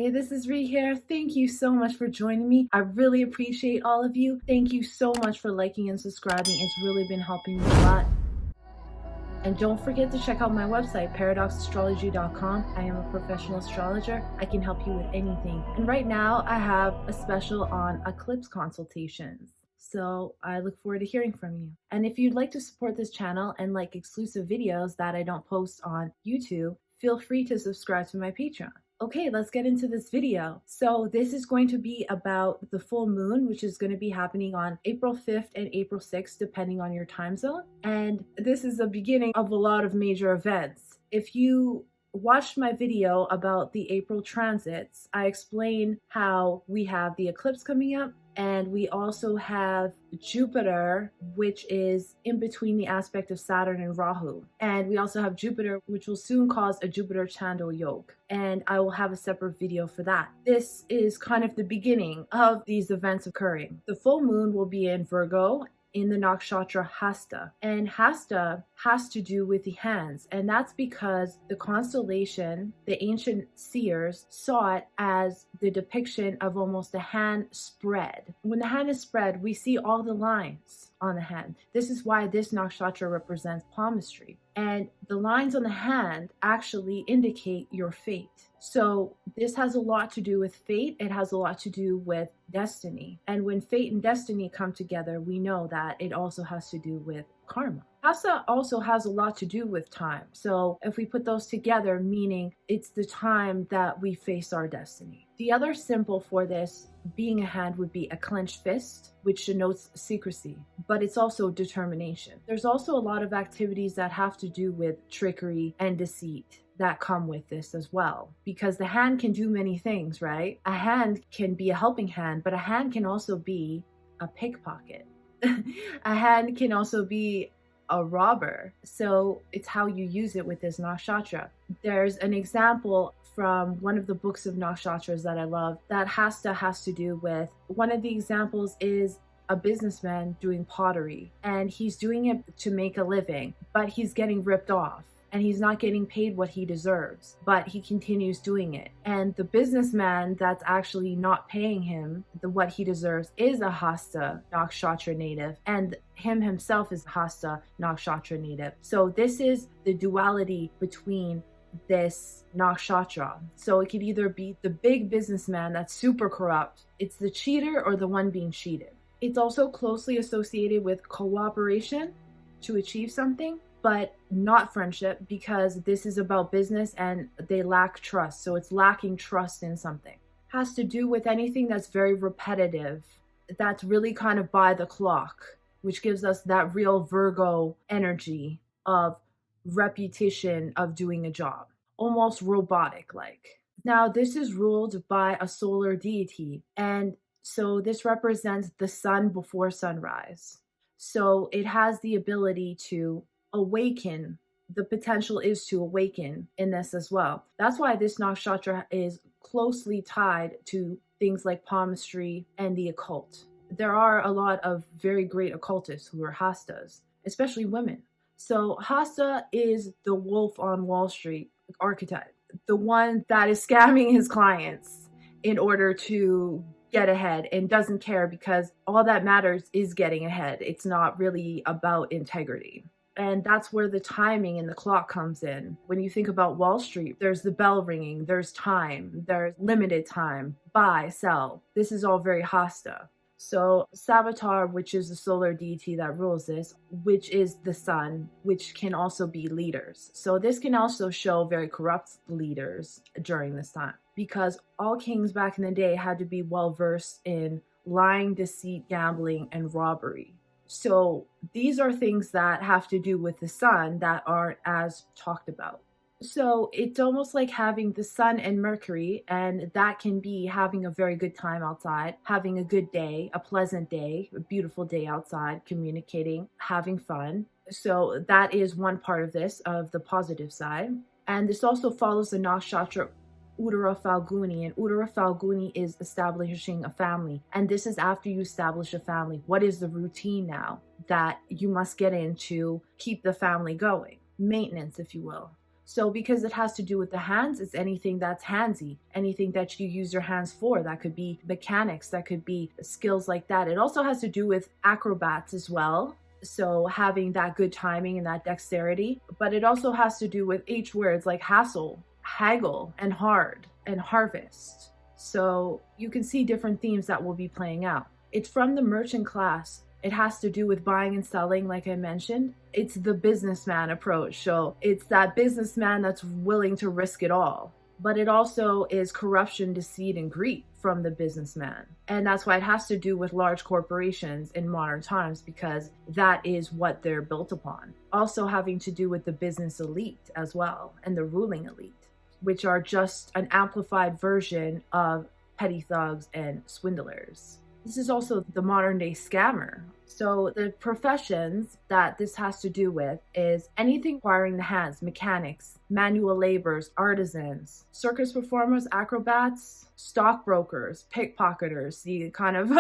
Hey, this is Ree here. Thank you so much for joining me. I really appreciate all of you. Thank you so much for liking and subscribing. It's really been helping me a lot. And don't forget to check out my website, paradxastrology.com. I am a professional astrologer. I can help you with anything. And right now I have a special on eclipse consultations. So I look forward to hearing from you. And if you'd like to support this channel and like exclusive videos that I don't post on YouTube, feel free to subscribe to my Patreon. Okay, let's get into this video. So this is going to be about the full moon, which is going to be happening on April 5th and April 6th, depending on your time zone. And this is the beginning of a lot of major events. If you watched my video about the April transits, I explain how we have the eclipse coming up, and we also have Jupiter, which is in between the aspect of Saturn and Rahu. And we also have Jupiter, which will soon cause a Jupiter-Chandra yoga. And I will have a separate video for that. This is kind of the beginning of these events occurring. The full moon will be in Virgo, in the nakshatra Hasta. And Hasta has to do with the hands, and that's because the constellation, the ancient seers saw it as the depiction of almost a hand spread. When the hand is spread, we see all the lines on the hand. This is why this nakshatra represents palmistry. And the lines on the hand actually indicate your fate. So this has a lot to do with fate. It has a lot to do with destiny. And when fate and destiny come together, we know that it also has to do with karma. Hasta also has a lot to do with time. So if we put those together, meaning it's the time that we face our destiny. The other symbol for this being a hand would be a clenched fist, which denotes secrecy, but it's also determination. There's also a lot of activities that have to do with trickery and deceit that come with this as well, because the hand can do many things, right? A hand can be a helping hand, but a hand can also be a pickpocket. A hand can also be a robber. So it's how you use it with this nakshatra. There's an example from one of the books of nakshatras that I love that has to do with, one of the examples is a businessman doing pottery, and he's doing it to make a living, but he's getting ripped off. And he's not getting paid what he deserves, but he continues doing it. And the businessman that's actually not paying him what he deserves is a Hasta Nakshatra native, and him himself is a Hasta Nakshatra native. So this is the duality between this nakshatra. So it could either be the big businessman that's super corrupt, it's the cheater, or the one being cheated. It's also closely associated with cooperation to achieve something, but not friendship, because this is about business and they lack trust. So it's lacking trust in something. Has to do with anything that's very repetitive, that's really kind of by the clock, which gives us that real Virgo energy of repetition of doing a job, almost robotic like. Now this is ruled by a solar deity, and so this represents the sun before sunrise. So it has the ability to awaken. The potential is to awaken in this as well. That's why this nakshatra is closely tied to things like palmistry and the occult. There are a lot of very great occultists who are Hastas, especially women. So Hasta is the wolf on Wall Street archetype, the one that is scamming his clients in order to get ahead and doesn't care, because all that matters is getting ahead. It's not really about integrity. And that's where the timing and the clock comes in. When you think about Wall Street, there's the bell ringing, there's time, there's limited time, buy, sell. This is all very Hasta. So Savitar, which is the solar deity that rules this, which is the sun, which can also be leaders. So this can also show very corrupt leaders during this time, because all kings back in the day had to be well versed in lying, deceit, gambling, and robbery. So these are things that have to do with the sun that aren't as talked about. So it's almost like having the sun and Mercury, and that can be having a very good time outside, having a good day, a pleasant day, a beautiful day outside, communicating, having fun. So that is one part of this, of the positive side. And this also follows the nakshatra Uttara Falguni, and Uttara Falguni is establishing a family. And this is after you establish a family. What is the routine now that you must get in to keep the family going? Maintenance, if you will. So because it has to do with the hands, it's anything that's handsy, anything that you use your hands for. That could be mechanics, that could be skills like that. It also has to do with acrobats as well. So having that good timing and that dexterity. But it also has to do with H words like hassle, haggle, and hard, and harvest. So you can see different themes that will be playing out. It's from the merchant class. It has to do with buying and selling, like I mentioned. It's the businessman approach. So it's that businessman that's willing to risk it all. But it also is corruption, deceit, and greed from the businessman. And that's why it has to do with large corporations in modern times, because that is what they're built upon. Also having to do with the business elite as well, and the ruling elite, which are just an amplified version of petty thugs and swindlers. This is also the modern day scammer. So the professions that this has to do with is anything requiring the hands, mechanics, manual laborers, artisans, circus performers, acrobats, stockbrokers, pickpocketers. See kind of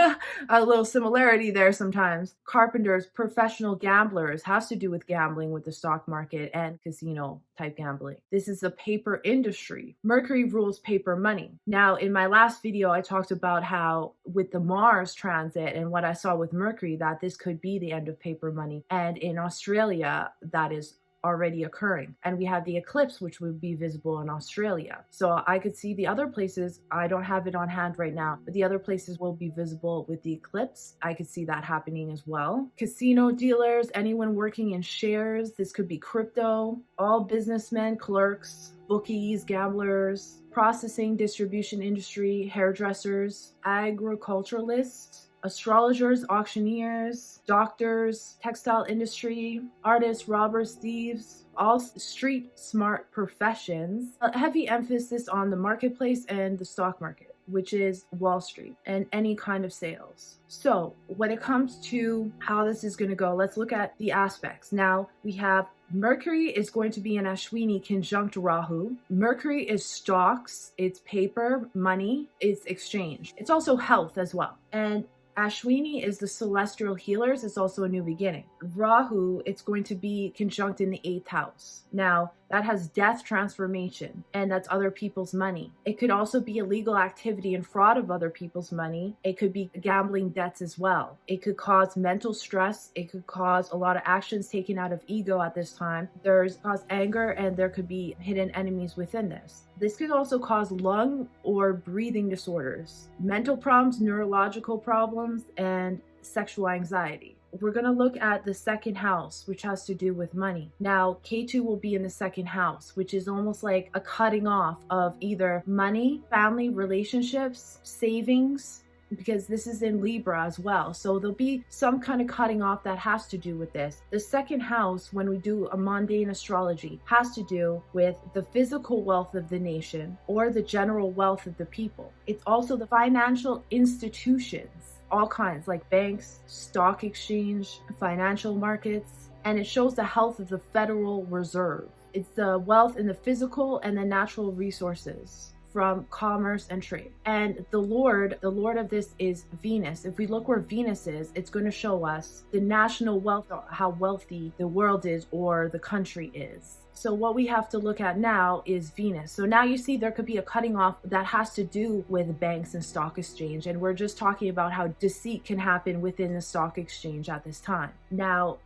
a little similarity there sometimes. Carpenters, professional gamblers, has to do with gambling with the stock market and casino type gambling. This is the paper industry. Mercury rules paper money. Now, in my last video, I talked about how with the Mars transit and what I saw with Mercury, that this could be the end of paper money. And in Australia, that is already occurring. And we have the eclipse, which would be visible in Australia. So I could see the other places. I don't have it on hand right now, but the other places will be visible with the eclipse. I could see that happening as well. Casino dealers, anyone working in shares, this could be crypto, all businessmen, clerks, bookies, gamblers, processing, distribution industry, hairdressers, agriculturalists, astrologers, auctioneers, doctors, textile industry, artists, robbers, thieves, all street smart professions. A heavy emphasis on the marketplace and the stock market, which is Wall Street, and any kind of sales. So when it comes to how this is going to go, let's look at the aspects. Now we have Mercury is going to be in Ashwini conjunct Rahu. Mercury is stocks, it's paper, money, it's exchange. It's also health as well. And Ashwini is the celestial healers. It's also a new beginning. Rahu, it's going to be conjunct in the 8th house. Now, that has death, transformation, and that's other people's money. It could also be illegal activity and fraud of other people's money. It could be gambling debts as well. It could cause mental stress. It could cause a lot of actions taken out of ego at this time. There's cause anger, and there could be hidden enemies within this. This could also cause lung or breathing disorders, mental problems, neurological problems, and sexual anxiety. We're going to look at the 2nd house, which has to do with money. Now, ketu will be in the 2nd house, which is almost like a cutting off of either money, family, relationships, savings, because this is in Libra as well. So there'll be some kind of cutting off that has to do with this. The 2nd house, when we do a mundane astrology, has to do with the physical wealth of the nation or the general wealth of the people. It's also the financial institutions, all kinds, like banks, stock exchange, financial markets, and it shows the health of the Federal Reserve. It's the wealth in the physical and the natural resources from commerce and trade. And the Lord of this is Venus. If we look where Venus is, it's going to show us the national wealth, how wealthy the world is or the country is. So what we have to look at now is Venus. So now you see there could be a cutting off that has to do with banks and stock exchange. And we're just talking about how deceit can happen within the stock exchange at this time. Now,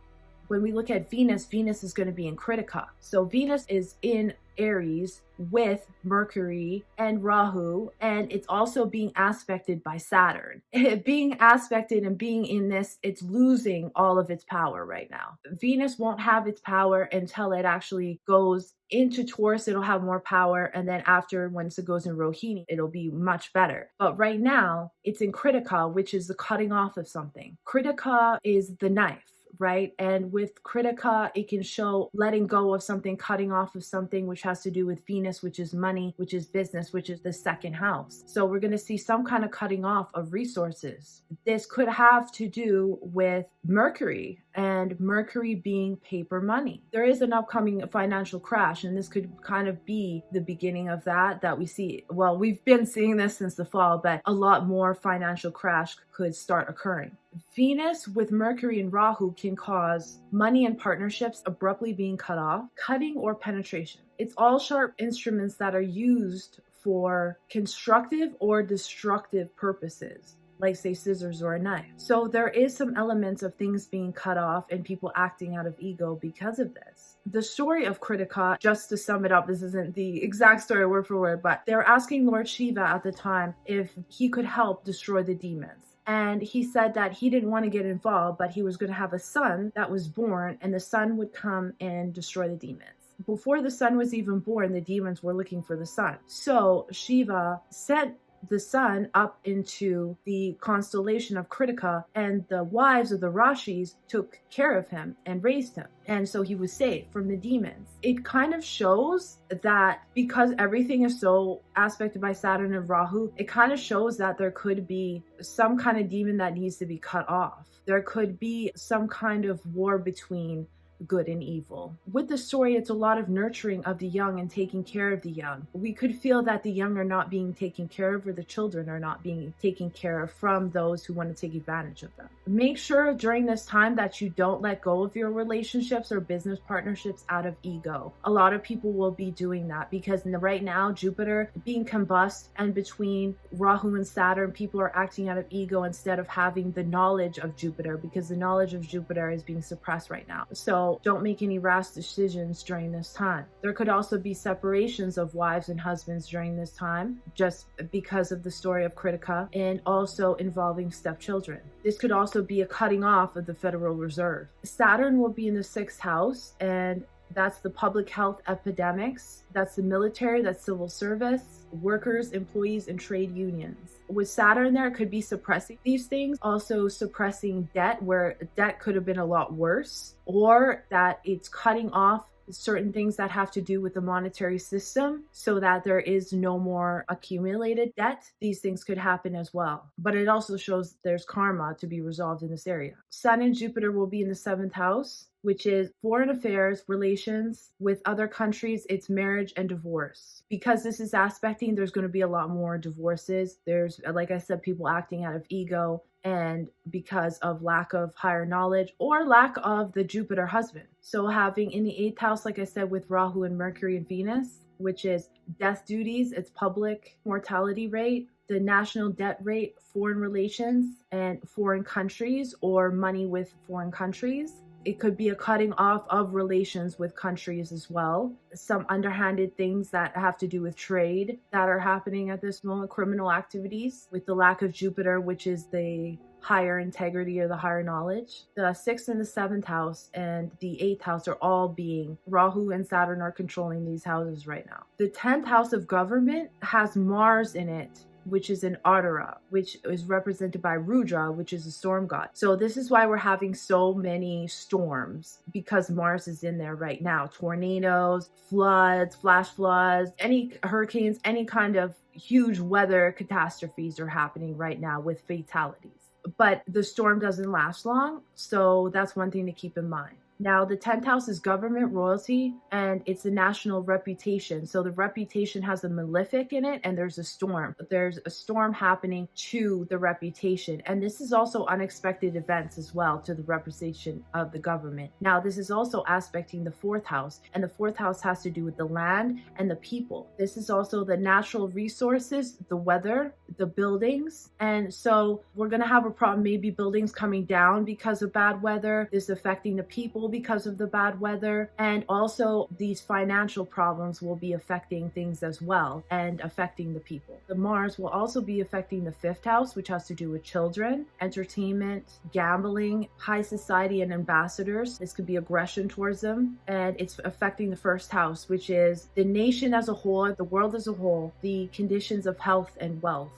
when we look at Venus, Venus is going to be in Kritika. So Venus is in Aries with Mercury and Rahu, and it's also being aspected by Saturn. Being aspected and being in this, it's losing all of its power right now. Venus won't have its power until it actually goes into Taurus. It'll have more power, and then after, once it goes in Rohini, it'll be much better. But right now, it's in Kritika, which is the cutting off of something. Kritika is the knife, right? And with Kritika, it can show letting go of something, cutting off of something, which has to do with Venus, which is money, which is business, which is the 2nd house. So we're going to see some kind of cutting off of resources. This could have to do with Mercury and Mercury being paper money. There is an upcoming financial crash, and this could kind of be the beginning of that we see. Well, we've been seeing this since the fall, but a lot more financial crash could start occurring. Venus with Mercury and Rahu can cause money and partnerships abruptly being cut off, cutting or penetration. It's all sharp instruments that are used for constructive or destructive purposes, like say scissors or a knife. So there is some elements of things being cut off and people acting out of ego because of this. The story of Kritika, just to sum it up, this isn't the exact story word for word, but they were asking Lord Shiva at the time if he could help destroy the demons. And he said that he didn't want to get involved, but he was going to have a son that was born, and the son would come and destroy the demons. Before the son was even born, the demons were looking for the son. So Shiva sent the son up into the constellation of Kritika, and the wives of the Rashis took care of him and raised him. And so he was safe from the demons. It kind of shows that because everything is so aspected by Saturn and Rahu, it kind of shows that there could be some kind of demon that needs to be cut off. There could be some kind of war between good and evil. With the story, it's a lot of nurturing of the young and taking care of the young. We could feel that the young are not being taken care of, or the children are not being taken care of from those who want to take advantage of them. Make sure during this time that you don't let go of your relationships or business partnerships out of ego. A lot of people will be doing that because right now Jupiter being combust, and between Rahu and Saturn, people are acting out of ego instead of having the knowledge of Jupiter, because the knowledge of Jupiter is being suppressed right now. So don't make any rash decisions during this time. There could also be separations of wives and husbands during this time, just because of the story of Kritika, and also involving stepchildren. This could also be a cutting off of the Federal Reserve. Saturn will be in the 6th house, and that's the public health epidemics, that's the military, that's civil service, workers, employees, and trade unions. With Saturn there, it could be suppressing these things, also suppressing debt, where debt could have been a lot worse, or that it's cutting off certain things that have to do with the monetary system so that there is no more accumulated debt. These things could happen as well. But it also shows there's karma to be resolved in this area. Sun and Jupiter will be in the 7th house, which is foreign affairs, relations with other countries, it's marriage and divorce. Because this is aspecting, there's going to be a lot more divorces. There's, like I said, people acting out of ego, and because of lack of higher knowledge or lack of the Jupiter husband. So having in the 8th house, like I said, with Rahu and Mercury and Venus, which is death duties, it's public mortality rate, the national debt rate, foreign relations and foreign countries, or money with foreign countries. It could be a cutting off of relations with countries as well. Some underhanded things that have to do with trade that are happening at this moment, criminal activities with the lack of Jupiter, which is the higher integrity or the higher knowledge. The 6th and the 7th house and the 8th house are all being, Rahu and Saturn are controlling these houses right now. The 10th house of government has Mars in it, which is an Uttara, which is represented by Rudra, which is a storm god. So this is why we're having so many storms, because Mars is in there right now. Tornadoes, floods, flash floods, any hurricanes, any kind of huge weather catastrophes are happening right now with fatalities. But the storm doesn't last long, so that's one thing to keep in mind. Now, the 10th house is government, royalty, and it's the national reputation. So the reputation has a malefic in it, and there's a storm. There's a storm happening to the reputation. And this is also unexpected events as well to the representation of the government. Now, this is also aspecting the 4th house, and the 4th house has to do with the land and the people. This is also the natural resources, the weather, the buildings. And so we're going to have a problem, maybe buildings coming down because of bad weather, this affecting the people because of the bad weather, and also these financial problems will be affecting things as well and affecting the people. The Mars will also be affecting the 5th house, which has to do with children, entertainment, gambling, high society, and ambassadors. This could be aggression towards them, and it's affecting the 1st house, which is the nation as a whole, the world as a whole, the conditions of health and wealth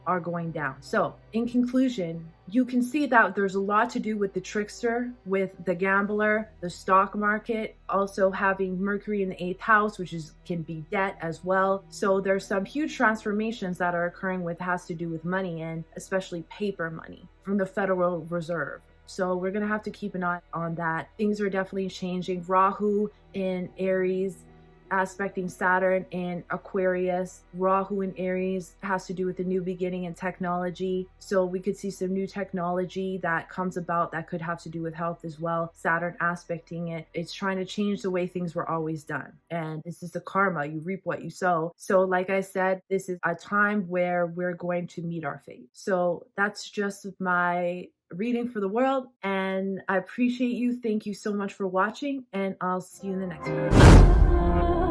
are going down. So in conclusion, you can see that there's a lot to do with the trickster, with the gambler, the stock market, also having Mercury in the 8th house, which can be debt as well. So there's some huge transformations that are occurring with has to do with money, and especially paper money from the Federal Reserve. So we're going to have to keep an eye on that. Things are definitely changing. Rahu in Aries aspecting Saturn in Aquarius. Rahu in Aries has to do with the new beginning and technology. So we could see some new technology that comes about that could have to do with health as well. Saturn aspecting it. It's trying to change the way things were always done. And this is the karma. You reap what you sow. So like I said, this is a time where we're going to meet our fate. So that's just my reading for the world, and I appreciate you. Thank you so much for watching, and I'll see you in the next one.